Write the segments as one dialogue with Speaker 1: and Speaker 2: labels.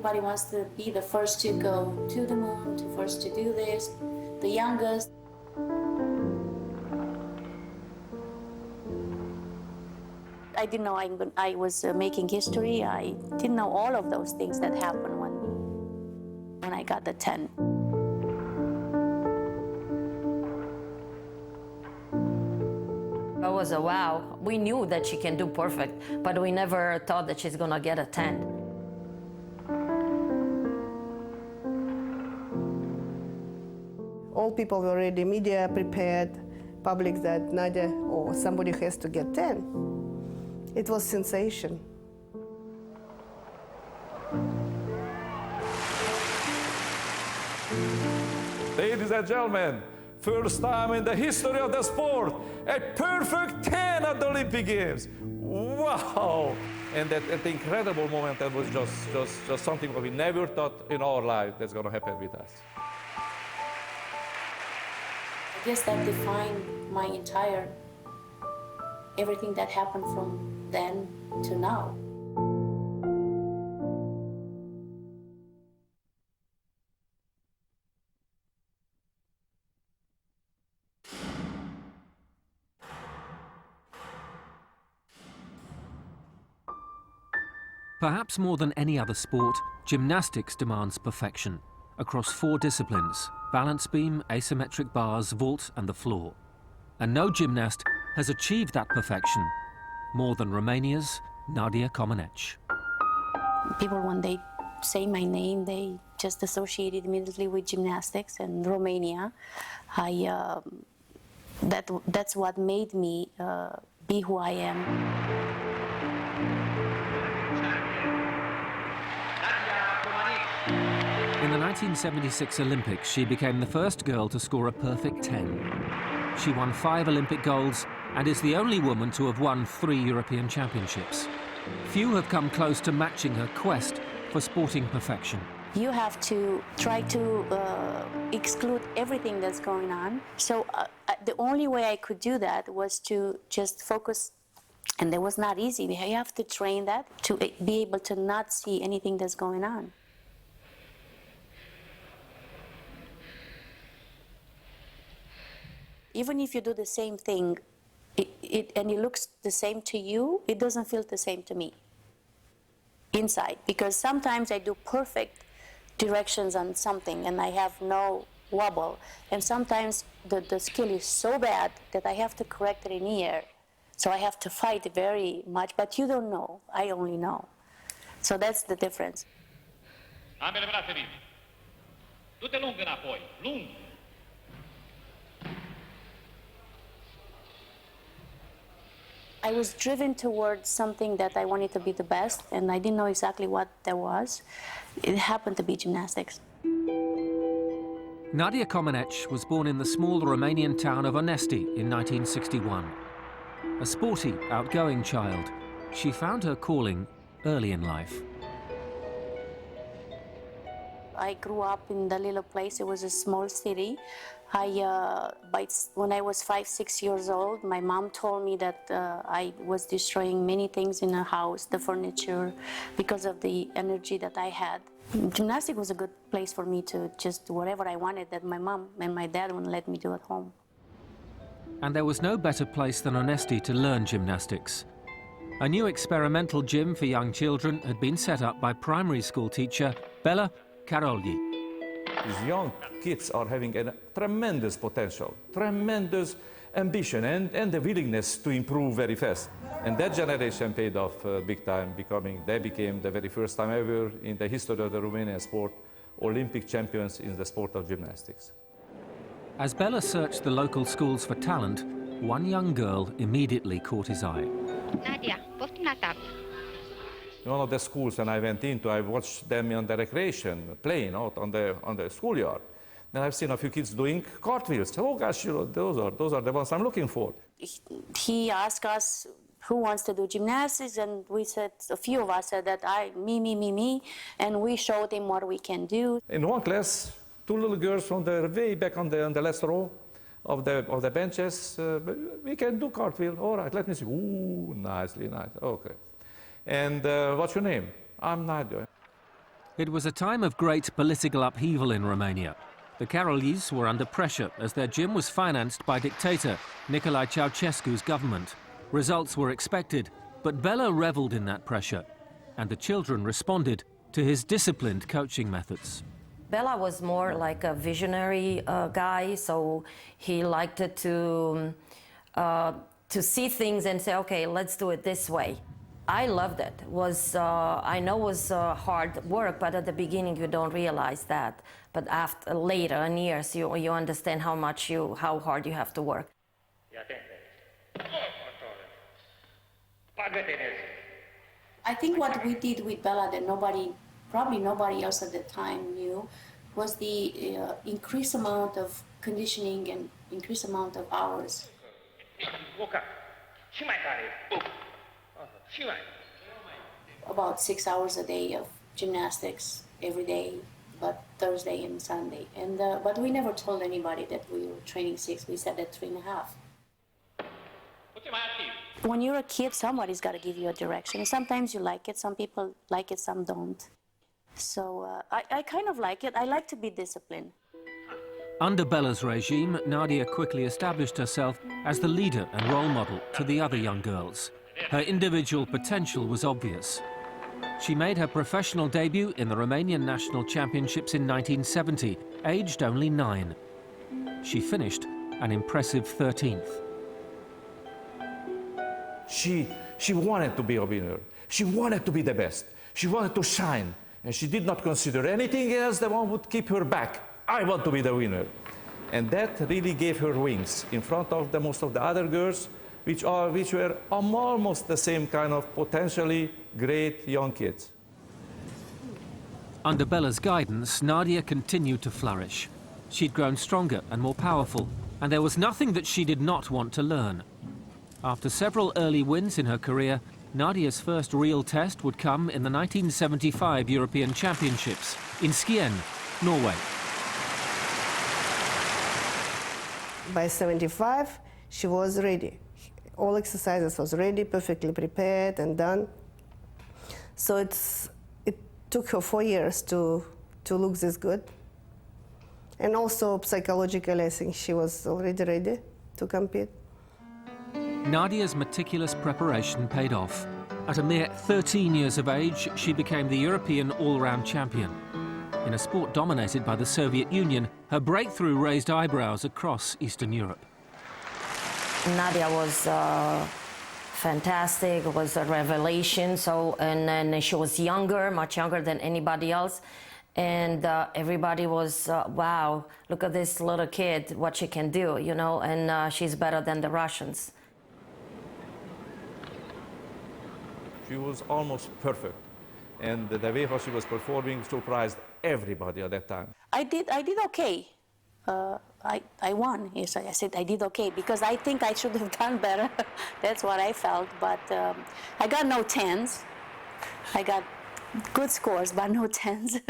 Speaker 1: Everybody wants to be the first to go to the moon, the first to do this, the youngest. I didn't know I was making history. I didn't know all of those things that happened when I got the 10.
Speaker 2: It was a wow. We knew that she can do perfect, but we never thought that she's gonna get a 10.
Speaker 3: All people were ready, media prepared, public, that Nadia or somebody has to get 10. It was sensation.
Speaker 4: Ladies and gentlemen, first time in the history of the sport, a perfect 10 at the Olympic Games. Wow! And that incredible moment, that was just something that we never thought in our life that's going to happen with us.
Speaker 1: I guess that defined my entire, everything that happened from then to now.
Speaker 5: Perhaps more than any other sport, gymnastics demands perfection across 4 disciplines: balance beam, asymmetric bars, vault and the floor. And no gymnast has achieved that perfection more than Romania's Nadia Comaneci.
Speaker 1: People, when they say my name, they just associate it immediately with gymnastics and Romania. That's what made me be who I am.
Speaker 5: In the 1976 Olympics, she became the first girl to score a perfect 10. She won 5 Olympic golds and is the only woman to have won 3 European Championships. Few have come close to matching her quest for sporting perfection.
Speaker 1: You have to try to exclude everything that's going on. So the only way I could do that was to just focus, and that was not easy. You have to train that to be able to not see anything that's going on. Even if you do the same thing and it looks the same to you, it doesn't feel the same to me inside. Because sometimes I do perfect directions on something and I have no wobble. And sometimes the skill is so bad that I have to correct it in the air. So I have to fight very much, but you don't know, I only know. So that's the difference.
Speaker 6: Ambele brațe bine. Du-te lung înapoi, lung.
Speaker 1: I was driven towards something that I wanted to be the best, and I didn't know exactly what that was. It happened to be gymnastics.
Speaker 5: Nadia Comaneci was born in the small Romanian town of Onesti in 1961. A sporty, outgoing child, she found her calling early in life.
Speaker 1: I grew up in the little place. It was a small city. When I was 5, 6 years old, my mom told me that I was destroying many things in her house, the furniture, because of the energy that I had. Gymnastics was a good place for me to just do whatever I wanted that my mom and my dad wouldn't let me do at home.
Speaker 5: And there was no better place than Onesti to learn gymnastics. A new experimental gym for young children had been set up by primary school teacher Bella Carolyi.
Speaker 4: These young kids are having a tremendous potential, tremendous ambition and the willingness to improve very fast. And that generation paid off big time, they became the very first time ever in the history of the Romanian sport, Olympic champions in the sport of gymnastics.
Speaker 5: As Bella searched the local schools for talent, one young girl immediately caught his eye.
Speaker 7: Nadia, poftim la tablă.
Speaker 4: In one of the schools when I went into, I watched them on the recreation, playing out on the schoolyard. Then I've seen a few kids doing cartwheels. Oh gosh, those are the ones I'm looking for.
Speaker 1: He asked us who wants to do gymnastics, and we said, a few of us said that me, and we showed him what we can do.
Speaker 4: In one class, 2 little girls from the way back on the last row of the benches, we can do cartwheel. All right, let me see. Ooh, nicely, nice. Okay. And what's your name? I'm Nadia.
Speaker 5: It was a time of great political upheaval in Romania. The Carolis were under pressure as their gym was financed by dictator Nicolae Ceausescu's government. Results were expected, but Bella revelled in that pressure, and the children responded to his disciplined coaching methods.
Speaker 2: Bella was more like a visionary guy, so he liked it to see things and say, okay, let's do it this way. I loved it. I know it was hard work, but at the beginning you don't realize that. But after later in years, you understand how hard you have to work.
Speaker 1: I think what we did with Bella that probably nobody else at the time knew, was the increased amount of conditioning and increased amount of hours. About 6 hours a day of gymnastics every day, but Thursday and Sunday. And but we never told anybody that we were training 6. We said that 3.5. When you're a kid, somebody's got to give you a direction. Sometimes you like it, some people like it, some don't. So I kind of like it. I like to be disciplined.
Speaker 5: Under Bella's regime, Nadia quickly established herself as the leader and role model to the other young girls. Her individual potential was obvious. She made her professional debut in the Romanian National Championships in 1970, aged only 9. She finished an impressive 13th.
Speaker 4: She wanted to be a winner. She wanted to be the best. She wanted to shine. And she did not consider anything else that one would keep her back. I want to be the winner. And that really gave her wings in front of most of the other girls, which were almost the same kind of potentially great young kids.
Speaker 5: Under Bella's guidance, Nadia continued to flourish. She'd grown stronger and more powerful, and there was nothing that she did not want to learn. After several early wins in her career, Nadia's first real test would come in the 1975 European Championships in Skien, Norway.
Speaker 3: By 75, she was ready. All exercises was ready, perfectly prepared and done. So it took her 4 years to look this good. And also psychologically, I think she was already ready to compete.
Speaker 5: Nadia's meticulous preparation paid off. At a mere 13 years of age, she became the European all-round champion. In a sport dominated by the Soviet Union, her breakthrough raised eyebrows across Eastern Europe.
Speaker 2: Nadia was fantastic, was a revelation. And then she was younger, much younger than anybody else. And everybody was, wow, look at this little kid, what she can do, you know, and she's better than the Russians.
Speaker 4: She was almost perfect. And the way how she was performing surprised everybody at that time.
Speaker 1: I did okay. I won. Yes, I said I did okay because I think I should have done better. That's what I felt. But I got no 10s. I got good scores, but no 10s.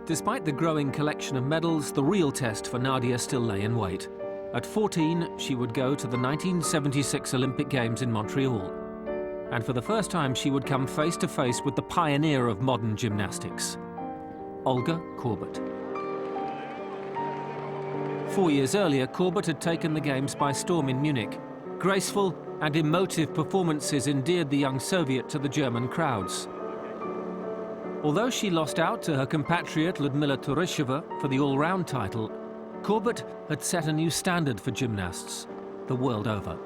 Speaker 5: Despite the growing collection of medals, the real test for Nadia still lay in wait. At 14, she would go to the 1976 Olympic Games in Montreal. And for the first time, she would come face to face with the pioneer of modern gymnastics, Olga Korbut. 4 years earlier, Korbut had taken the Games by storm in Munich. Graceful and emotive performances endeared the young Soviet to the German crowds. Although she lost out to her compatriot Ludmila Turisheva for the all-round title, Korbut had set a new standard for gymnasts the world over.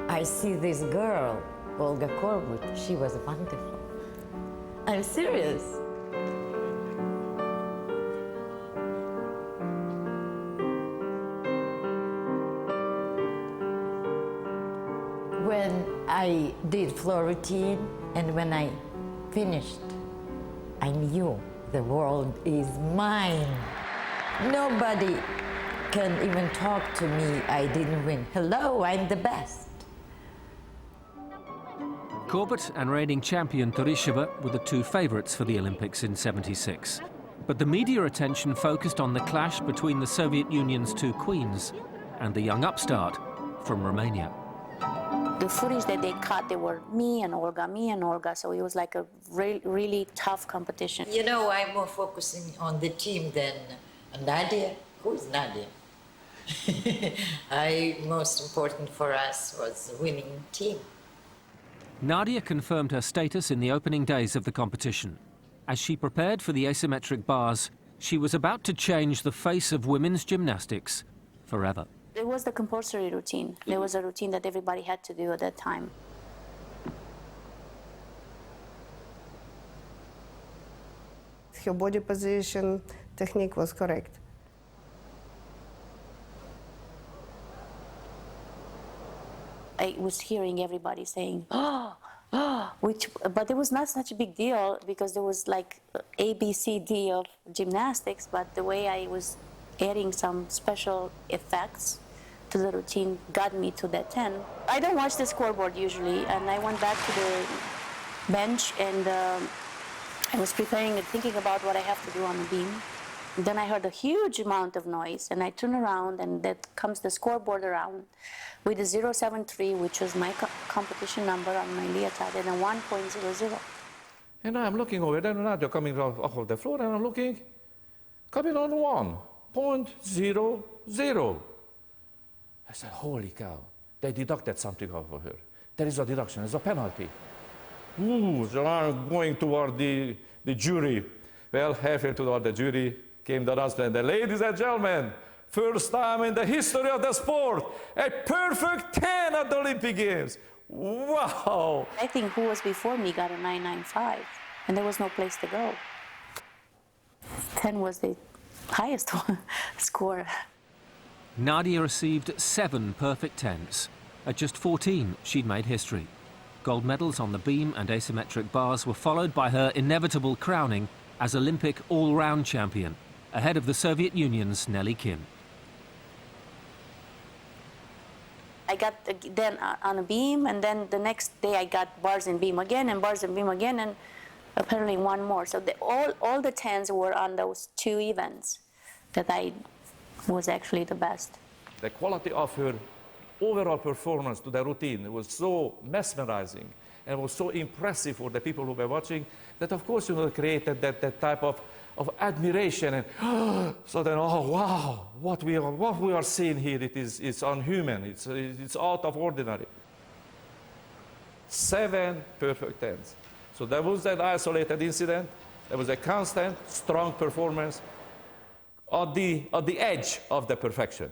Speaker 8: I see this girl, Olga Korbut, she was wonderful. I'm serious. When I did floor routine and when I finished, I knew the world is mine. Nobody can even talk to me, I didn't win. Hello, I'm the best.
Speaker 5: Korbut and reigning champion Turisheva were the two favourites for the Olympics in '76. But the media attention focused on the clash between the Soviet Union's two queens and the young upstart from Romania.
Speaker 1: the footage that they cut, they were me and Olga, so it was like a really tough competition.
Speaker 8: You know, I'm more focusing on the team than Nadia. Who is Nadia? Most important for us was winning team.
Speaker 5: Nadia confirmed her status in the opening days of the competition. As she prepared for the asymmetric bars, she was about to change the face of women's gymnastics forever.
Speaker 1: It was the compulsory routine. There was a routine that everybody had to do at that time.
Speaker 3: Her body position, technique was correct.
Speaker 1: I was hearing everybody saying, oh, oh, but it was not such a big deal because there was like A, B, C, D of gymnastics, but the way I was adding some special effects to the routine got me to that 10. I don't watch the scoreboard usually, and I went back to the bench and I was preparing and thinking about what I have to do on the beam. And then I heard a huge amount of noise, and I turn around, and that comes the scoreboard around with a 0.73, which was my competition number on my leotard, and a 1.00.
Speaker 4: And I'm looking over there, and Nadia coming off of the floor, and I'm looking, coming on 1.00. I said, holy cow, they deducted something off of her. There is a deduction, there's a penalty. Ooh, so I'm going toward the jury. Well, halfway toward the jury came the announcement, ladies and gentlemen, first time in the history of the sport, a perfect 10 at the Olympic Games. Wow!
Speaker 1: I think who was before me got a 9.95, and there was no place to go. 10 was the highest score.
Speaker 5: Nadia received 7 perfect 10s. At just 14, she'd made history. Gold medals on the beam and asymmetric bars were followed by her inevitable crowning as Olympic all-round champion, ahead of the Soviet Union's Nelly Kim.
Speaker 1: I got then on a beam, and then the next day I got bars and beam again, and bars and beam again, and apparently one more. So all the 10s were on those 2 events that I was actually the best.
Speaker 4: The quality of her overall performance to the routine was so mesmerizing and was so impressive for the people who were watching that, of course, created that type of admiration and so then, oh wow, what we are seeing here, it's unhuman, it's out of ordinary. 7 perfect 10s. So there was that isolated incident. There was a constant, strong performance at the edge of the perfection.